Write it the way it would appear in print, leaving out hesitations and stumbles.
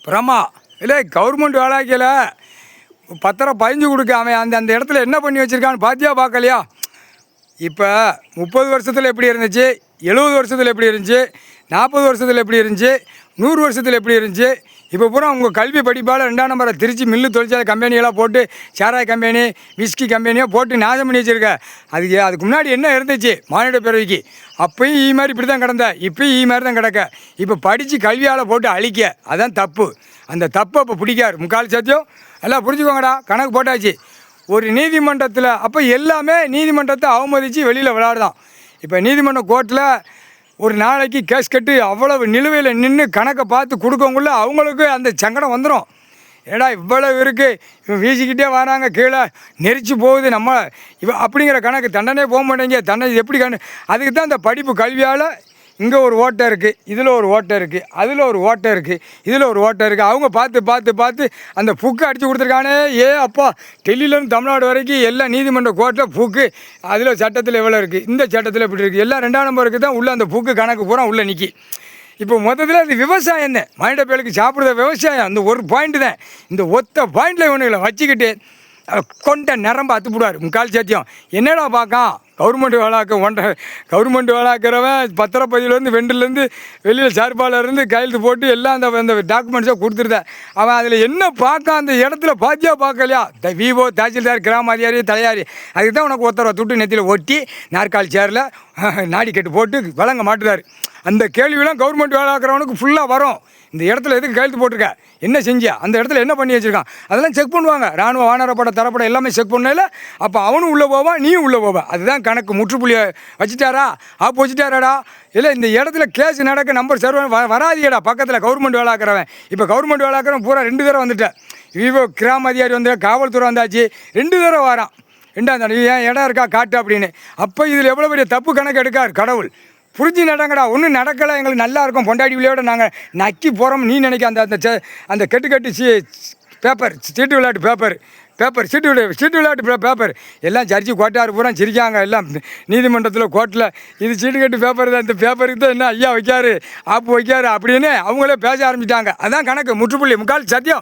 பிரமா இல்லை கவர்மெண்ட் வேலைக்கில் பத்திரம் பதிஞ்சு கொடுக்க அவன் அந்த இடத்துல என்ன பண்ணி வச்சுருக்கான்னு பார்த்தியா பார்க்கலையா? இப்போ 30 வருஷத்தில் எப்படி இருந்துச்சு, 70 வருஷத்தில் எப்படி இருந்துச்சு, 40 வருஷத்தில் எப்படி இருந்துச்சு, 100 வருஷத்தில் எப்படி இருந்துச்சு? இப்போ பூரா உங்கள் கல்வி படிப்பால் 2ஆம் நம்பரை திருச்சி மில்லு தொழிற்சாலை கம்பெனியெல்லாம் போட்டு சாராய கம்பெனி விஸ்கி கம்பெனியாக போட்டு நாசம் பண்ணி வச்சுருக்க. அதுக்கு முன்னாடி என்ன இருந்துச்சு மானிட பிறவிக்கு? அப்பயும் ஈ மாதிரி இப்படி தான் கிடந்த, இப்போயும் ஈ மாதிரி தான் கிடக்க. இப்போ படித்து கல்வியால் போட்டு அழிக்க, அதான் தப்பு. அந்த தப்பை இப்போ பிடிக்காரு முக்கால் சத்தியம். எல்லாம் புரிஞ்சுக்கோங்கடா, கணக்கு போட்டாச்சு. ஒரு நீதிமன்றத்தில் அப்போ எல்லாமே நீதிமன்றத்தை அவமதித்து வெளியில் விளையாடுதான். இப்போ நீதிமன்ற கோர்ட்டில் ஒரு நாளைக்கு கேஸ் கட்டு அவ்வளவு நிலுவையில் நின்று கணக்கை பார்த்து கொடுக்கவங்கள அவங்களுக்கு அந்த சங்கடம் வந்துடும். ஏடா இவ்வளவு இருக்குது, இவன் வீசிக்கிட்டே வராங்க, கீழே நெரிச்சு போகுது நம்ம அப்படிங்கிற கணக்கு தண்டனை போக மாட்டேங்க. தண்டனை எப்படி அதுக்கு தான் அந்த படிப்பு கல்வியால் இங்கே ஒரு ஓட்டை இருக்குது, இதில் ஒரு ஓட்டை இருக்குது, அதில் ஒரு ஓட்டை இருக்குது, இதில் ஒரு ஓட்டை இருக்குது. அவங்க பார்த்து அந்த புக்கு அடித்து கொடுத்துருக்கானே. அப்பா டெல்லியிலேருந்து தமிழ்நாடு வரைக்கும் எல்லா நீதிமன்ற கோர்ட்டில் புக்கு, அதில் சட்டத்தில் எவ்வளோ இருக்குது, இந்த சட்டத்தில் இப்படி இருக்குது, எல்லாம் 2ஆம் நம்பருக்கு தான் உள்ளே அந்த புக்கு கணக்கு பூரா உள்ளே நிற்கி. இப்போ மொத்தத்தில் அது விவசாயம் தான், மானிட பயலுக்கு சாப்பிட்ற விவசாயம். அந்த ஒரு பாயிண்ட்டு தான், இந்த ஒத்த பாயிண்டில் இவனுங்களை வச்சுக்கிட்டு கொண்ட நிரம்ப அத்துப்பிடுவார் முக்கால் சத்தியம். என்னடா பார்க்கான் கவர்மெண்ட் வேலாக்க கவர்மெண்ட் வேலாக்கிறவன் பத்திரப்பதிவுலேருந்து வெண்டிலேருந்து வெளியில் சார்பாலேருந்து கையெழுத்து போட்டு எல்லாம் அந்த டாக்குமெண்ட்ஸை கொடுத்துருந்தேன். அவன் அதில் என்ன பார்க்க அந்த இடத்துல பாத்தியா பார்க்கலையா? விவோ தாசில்தார் கிராம அதிகாரி தலையாரி அதுக்கு தான் உனக்கு ஒருத்தர துட்டு நெத்தியில் ஒட்டி நாற்காலி சேரில் நாடி கட்டு போட்டு வழங்க மாட்டுறாரு. அந்த கேள்வியெல்லாம் கவர்மெண்ட் வேலாக்கிறவனுக்கு ஃபுல்லாக வரும். இந்த இடத்துல எதுக்கு கையெழுத்து போட்டிருக்க, என்ன செஞ்சியா, அந்த இடத்துல என்ன பண்ணி வச்சுருக்கான், அதெல்லாம் செக் பண்ணுவாங்க. இராணுவ வானரப்பட தரப்பட எல்லாமே செக் பண்ணல. அப்போ அவனும் உள்ளே போவான், நீயும் உள்ளே போவான். அதுதான் கணக்கு. முற்றுப்புள்ளியை வச்சுட்டாரா, ஆப்பு வச்சுட்டாராடா? இல்லை இந்த இடத்துல கேஸ் நடக்க நம்பர் சர்வன் வராதியடா பக்கத்தில் கவர்மெண்ட் வேலாக்கிறவன். இப்போ கவர்மெண்ட் வேலாக்கிறவன் பூரா 2 தடவை வந்துட்டேன். விவோ கிராம அதிகாரி வந்து காவல்துறை வந்தாச்சு, 2 தடவை வரான். 2ஆம் தடவை ஏன் இடம் இருக்கா காட்டு அப்படின்னு. அப்போ இதில் எவ்வளோ பெரிய தப்பு கணக்கு எடுக்கார் கடவுள். புரிஞ்சு நடங்கடா. ஒன்றும் நடக்கலை, எங்களுக்கு நல்லா இருக்கும் பொண்டாடி விளையாட நாங்கள் நக்கி போகிறோம் நீ நினைக்க. அந்த கட்டு பேப்பர் சீட்டு விளையாட்டு பேப்பர் சீட்டு விளையாட்டு பேப்பர் எல்லாம் சரிச்சு கோட்டார் பூரா சிரிக்காங்க எல்லாம் நீதிமன்றத்தில் கோர்ட்டில். இது சீட்டு கட்டு பேப்பர் தான், இந்த பேப்பருக்கு தான் என்ன ஐயா வைக்காரு ஆப்பு வைக்காரு அப்படின்னு அவங்களே பேச ஆரம்பிச்சிட்டாங்க. அதான் கணக்கு. முற்றுப்புள்ளி முக்கால் சத்தியம்.